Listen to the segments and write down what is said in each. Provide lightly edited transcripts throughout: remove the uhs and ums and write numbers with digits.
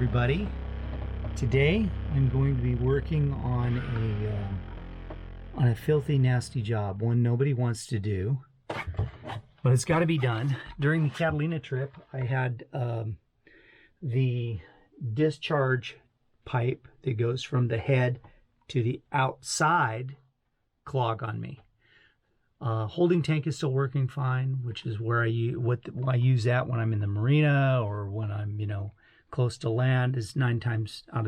everybody. Today I'm going to be working on a filthy, nasty job, one nobody wants to do, but it's got to be done. During the Catalina trip, I had the discharge pipe that goes from the head to the outside clog on me. Holding tank is still working fine, which is where I use that when I'm in the marina or when I'm, close to land. Is 90% of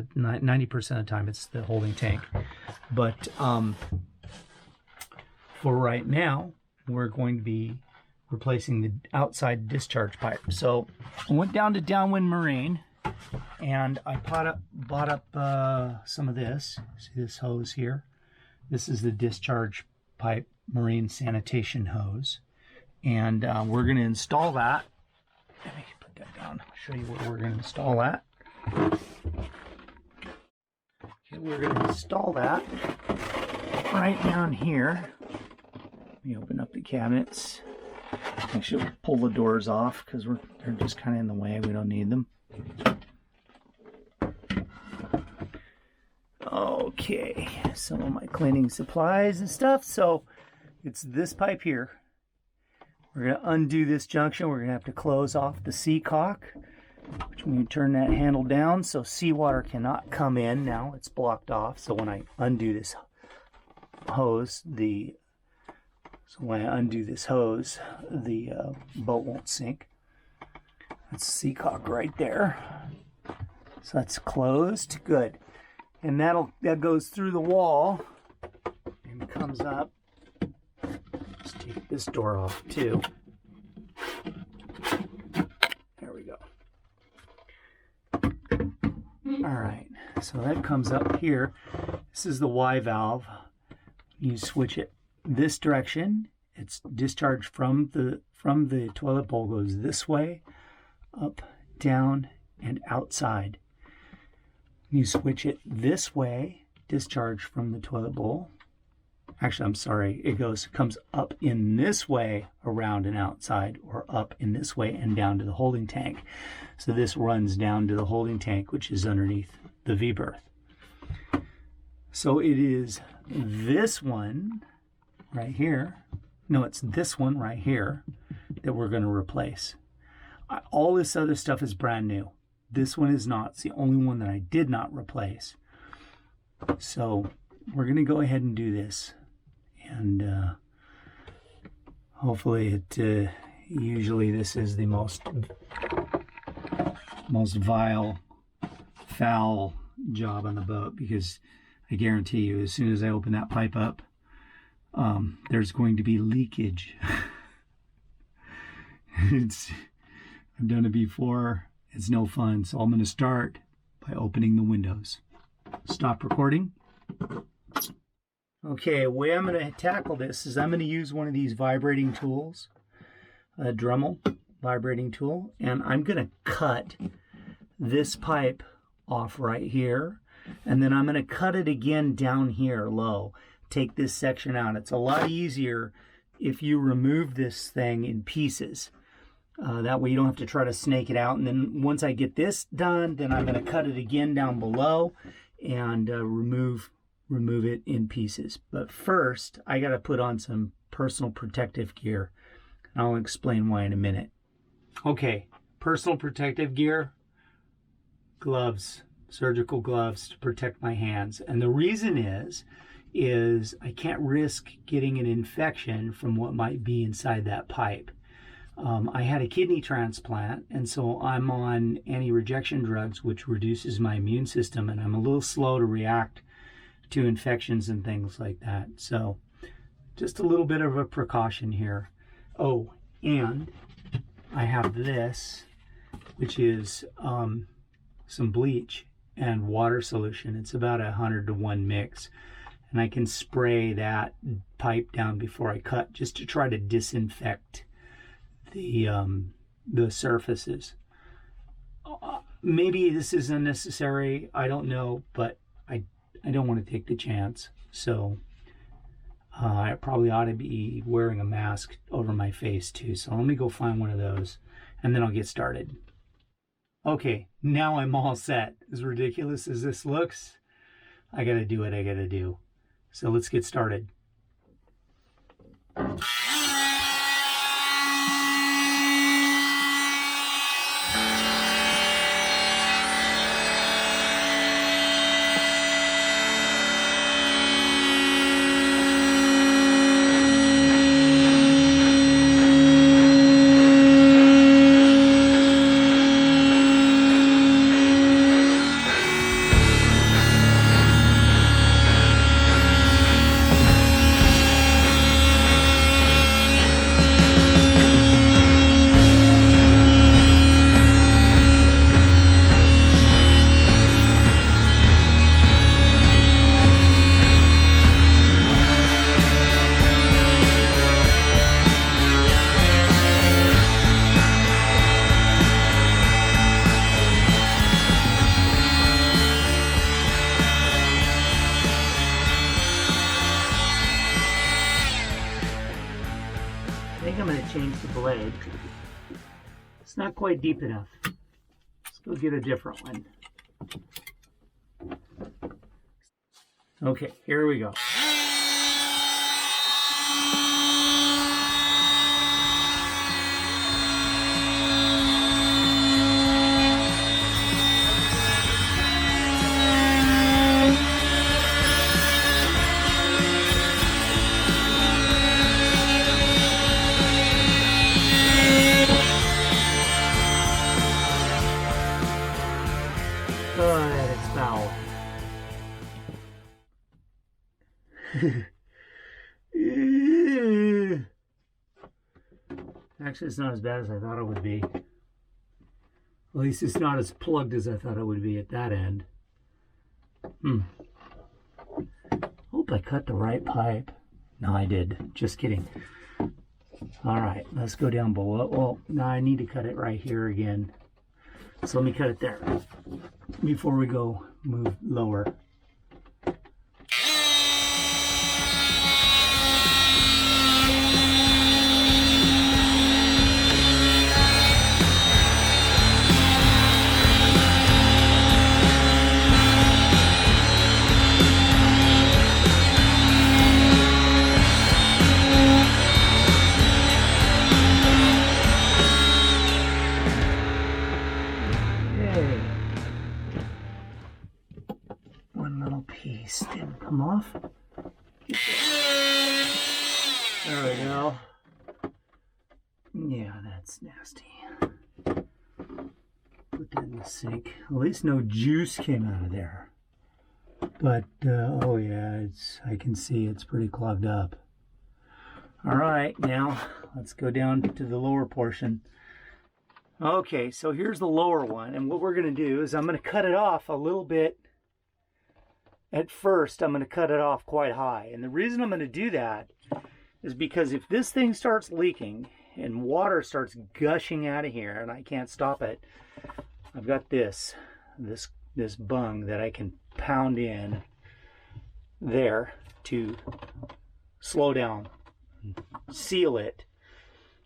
the time it's the holding tank. But for right now, we're going to be replacing the outside discharge pipe. So I went down to Downwind Marine and I bought up some of this. See this hose here? This is the discharge pipe marine sanitation hose, and we're going to install that. Let me put that down. I'll show you where we're going to install that. Okay, we're going to install that right down here. Let me open up the cabinets. Actually, we'll pull the doors off because they're just kind of in the way. We don't need them. Okay, some of my cleaning supplies and stuff. So it's this pipe here. We're going to undo this junction. We're going to have to close off the C-cock, which when you turn that handle down, so seawater cannot come in. Now it's blocked off. So when I undo this hose, the boat won't sink. That's C-cock right there. So that's closed. Good. And that goes through the wall and comes up. Let's take this door off too. There we go. All right, so that comes up here. This is the Y valve. You switch it this direction. It's discharged from the toilet bowl, goes this way, up, down, and outside. You switch it this way, discharge from the toilet bowl. Actually, I'm sorry, it comes up in this way around and outside, or up in this way and down to the holding tank. So this runs down to the holding tank, which is underneath the V-berth. So it is this one right here. No, it's this one right here that we're going to replace. All this other stuff is brand new. This one is not. It's the only one that I did not replace. So we're going to go ahead and do this. And hopefully usually this is the most vile, foul job on the boat, because I guarantee you, as soon as I open that pipe up, there's going to be leakage. I've done it before. It's no fun. So I'm going to start by opening the windows. Stop recording. Okay, the way I'm going to tackle this is I'm going to use one of these vibrating tools, a Dremel vibrating tool, and I'm going to cut this pipe off right here, and then I'm going to cut it again down here low. Take this section out. It's a lot easier if you remove this thing in pieces. That way you don't have to try to snake it out. And then once I get this done, then I'm going to cut it again down below and remove it in pieces. But first, I got to put on some personal protective gear. And I'll explain why in a minute. Okay, personal protective gear, gloves, surgical gloves to protect my hands. And the reason is I can't risk getting an infection from what might be inside that pipe. I had a kidney transplant, and so I'm on anti-rejection drugs, which reduces my immune system, and I'm a little slow to react to infections and things like that. So just a little bit of a precaution here. Oh, and I have this, which is some bleach and water solution. It's about 100-to-1 mix, and I can spray that pipe down before I cut, just to try to disinfect the surfaces. Maybe this is unnecessary, I don't know, but I don't want to take the chance. So I probably ought to be wearing a mask over my face too. So let me go find one of those and then I'll get started. Okay, now I'm all set. As ridiculous as this looks, I gotta do what I gotta do. So let's get started. I think I'm going to change the blade. It's not quite deep enough. Let's go get a different one. Okay, here we go. It's foul. Actually, it's not as bad as I thought it would be. At least it's not as plugged as I thought it would be at that end. Hope I cut the right pipe. No, I did. Just kidding. All right, let's go down below. Well, now I need to cut it right here again. So let me cut it there before we go move lower. One little piece didn't come off. There we go. Yeah, that's nasty. Put that in the sink. At least no juice came out of there. But, oh yeah, I can see it's pretty clogged up. All right, now let's go down to the lower portion. Okay, so here's the lower one. And what we're going to do is I'm going to cut it off a little bit. At first, I'm going to cut it off quite high. And the reason I'm going to do that is because if this thing starts leaking and water starts gushing out of here and I can't stop it, I've got this bung that I can pound in there to slow down, seal it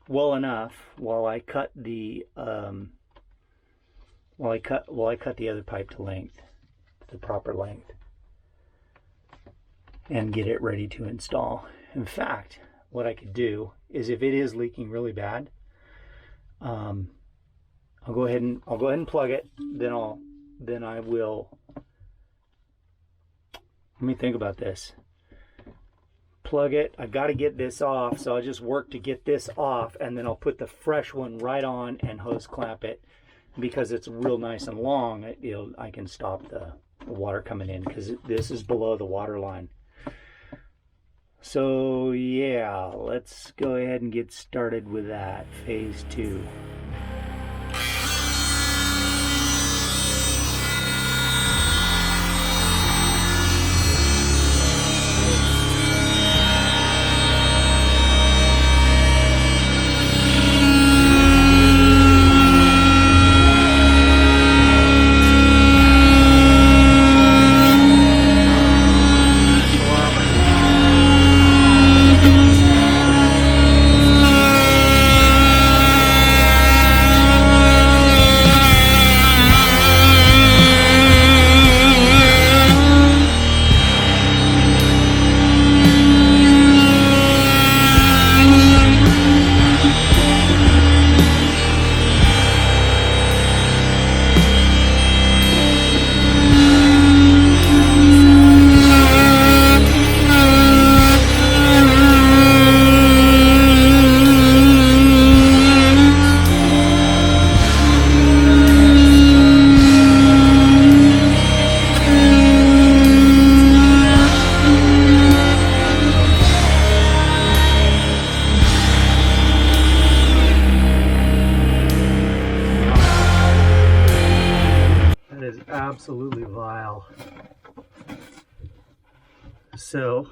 well enough while I cut the while I cut the other pipe to length, the proper length, and get it ready to install. In fact, what I could do is if it is leaking really bad, I'll go ahead and plug it. Then I will. Let me think about this. Plug it. I've got to get this off, so I'll just work to get this off, and then I'll put the fresh one right on and hose clamp it. Because it's real nice and long, I can stop the water coming in because this is below the water line. So yeah, let's go ahead and get started with that, phase 2. absolutely vile. So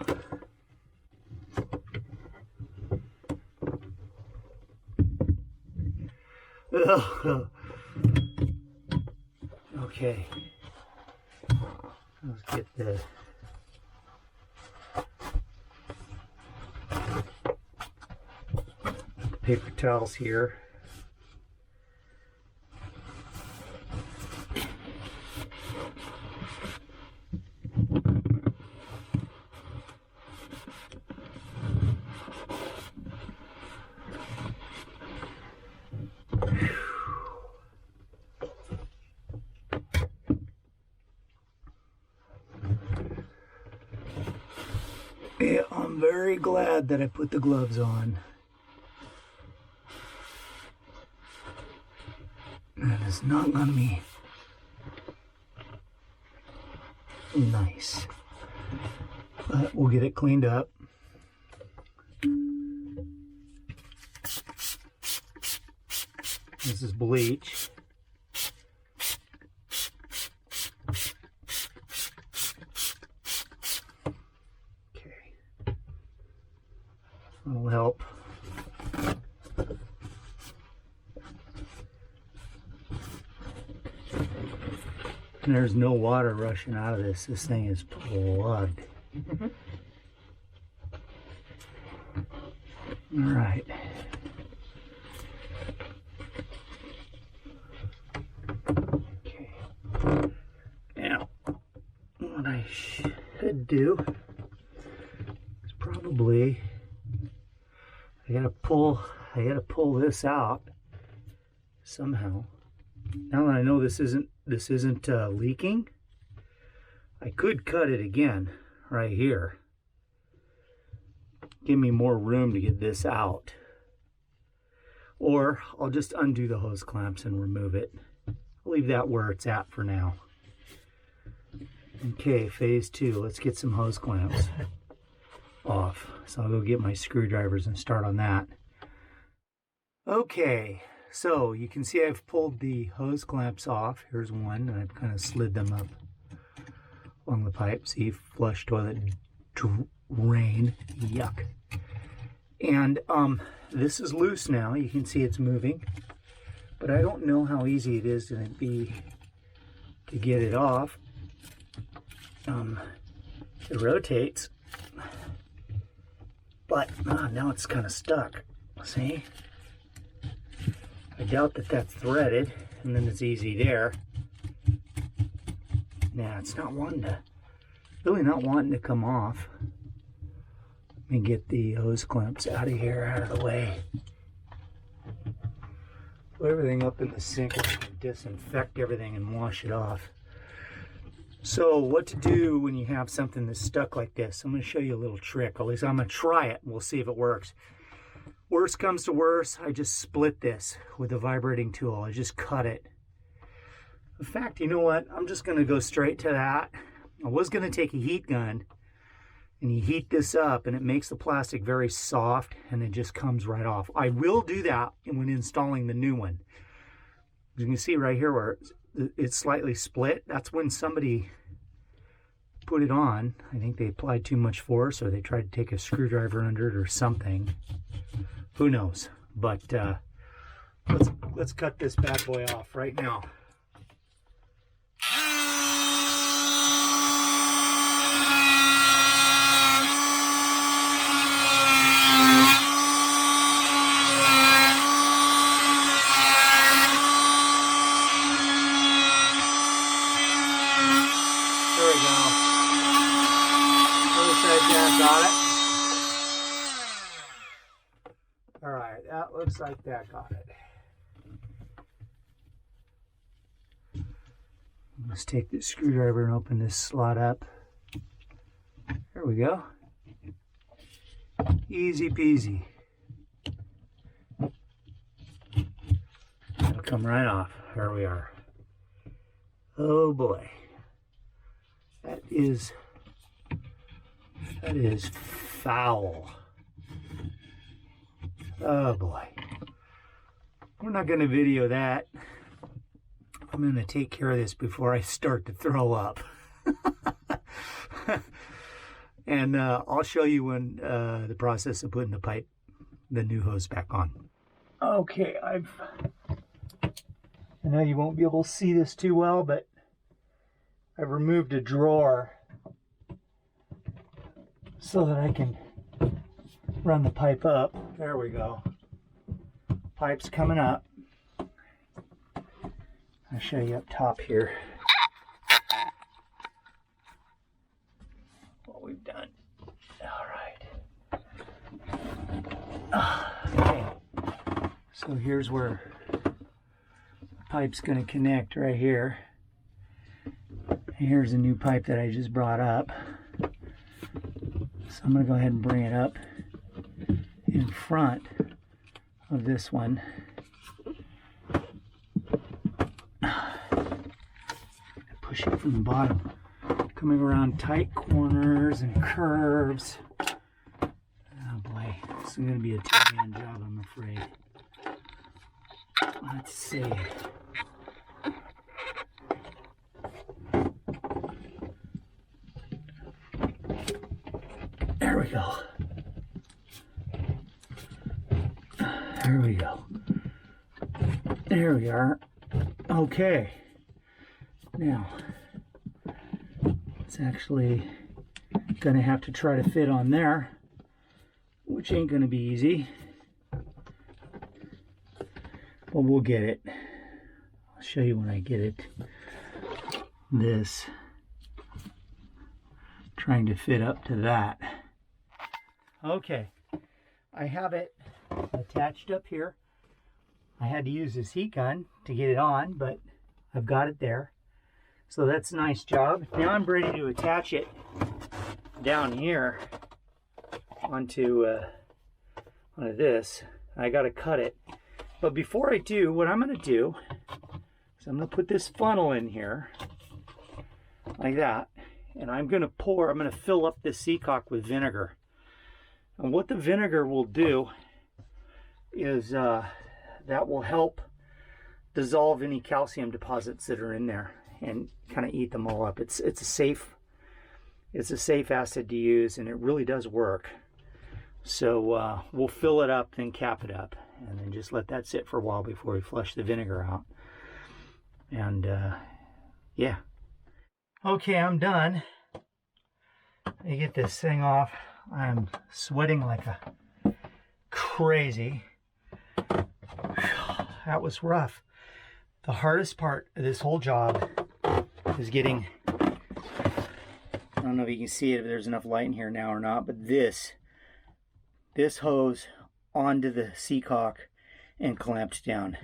okay, let's get the paper towels here. Yeah, I'm very glad that I put the gloves on. That is not gonna be nice. But we'll get it cleaned up. This is bleach. Okay. That'll help. And there's no water rushing out of this. This thing is plugged. All right. Okay. Now, what I should do is probably I gotta pull this out somehow. Now that I know this isn't leaking, I could cut it again right here. Give me more room to get this out. Or I'll just undo the hose clamps and remove it. I'll leave that where it's at for now. Okay, phase 2. Let's get some hose clamps off. So I'll go get my screwdrivers and start on that. Okay, so you can see I've pulled the hose clamps off. Here's one, and I've kind of slid them up along the pipe. See, flush toilet drain. Yuck. And this is loose now. You can see it's moving, but I don't know how easy it is going to be to get it off. It rotates, but now it's kind of stuck. See? I doubt that that's threaded, and then it's easy there. Nah, it's not wanting to, really not wanting to come off. Let me get the hose clamps out of here, out of the way. Put everything up in the sink and disinfect everything and wash it off. So what to do when you have something that's stuck like this? I'm going to show you a little trick. At least I'm going to try it and we'll see if it works. Worst comes to worst, I just split this with a vibrating tool. I just cut it. In fact, you know what? I'm just going to go straight to that. I was going to take a heat gun and you heat this up and it makes the plastic very soft and it just comes right off. I will do that when installing the new one. You can see right here where it's slightly split. That's when somebody put it on. I think they applied too much force or they tried to take a screwdriver under it or something. Who knows? But let's cut this bad boy off right now. There we go. Other side down, got it. All right, that looks like that got it. Let's take this screwdriver and open this slot up. There we go. Easy peasy. It'll come right off. There we are. Oh boy. That is foul. Oh boy. We're not going to video that. I'm going to take care of this before I start to throw up. And I'll show you when the process of putting the new hose back on. Okay, I know you won't be able to see this too well, but I've removed a drawer so that I can run the pipe up. There we go. Pipe's coming up. I'll show you up top here what we've done. All right. Okay. So here's where the pipe's going to connect right here. Here's a new pipe that I just brought up. So I'm going to go ahead and bring it up in front of this one. Push it from the bottom, coming around tight corners and curves. Oh boy, this is going to be a two-man job, I'm afraid. Let's see. There we go. There we go. There we are. Okay. Now, it's actually going to have to try to fit on there, which ain't going to be easy. But we'll get it. I'll show you when I get it. This trying to fit up to that. Okay, I have it attached up here. I had to use this heat gun to get it on, but I've got it there. So that's a nice job. Now I'm ready to attach it down here onto this. I got to cut it. But before I do, what I'm going to do is I'm going to put this funnel in here like that. And I'm going to fill up this seacock with vinegar. And what the vinegar will do is that will help dissolve any calcium deposits that are in there and kind of eat them all up. It's a safe acid to use, and it really does work. So we'll fill it up, then cap it up, and then just let that sit for a while before we flush the vinegar out. And yeah. Okay, I'm done. I get this thing off. I'm sweating like a crazy. That was rough. The hardest part of this whole job is getting, I don't know if you can see it, if there's enough light in here now or not, but this hose onto the seacock and clamped down.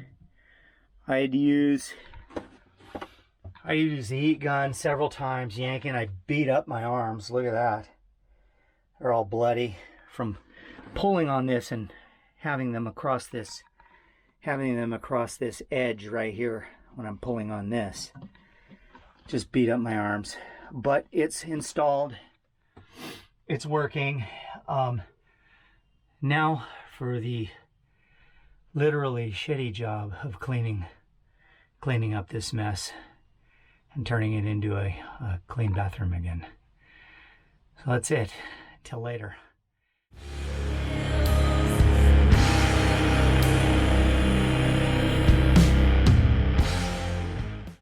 I had to use the heat gun several times, yanking. I beat up my arms. Look at that. They're all bloody from pulling on this and having them across this edge right here when I'm pulling on this. Just beat up my arms. But it's installed. It's working. Now for the literally shitty job of cleaning up this mess and turning it into a clean bathroom again. So that's it. Till later.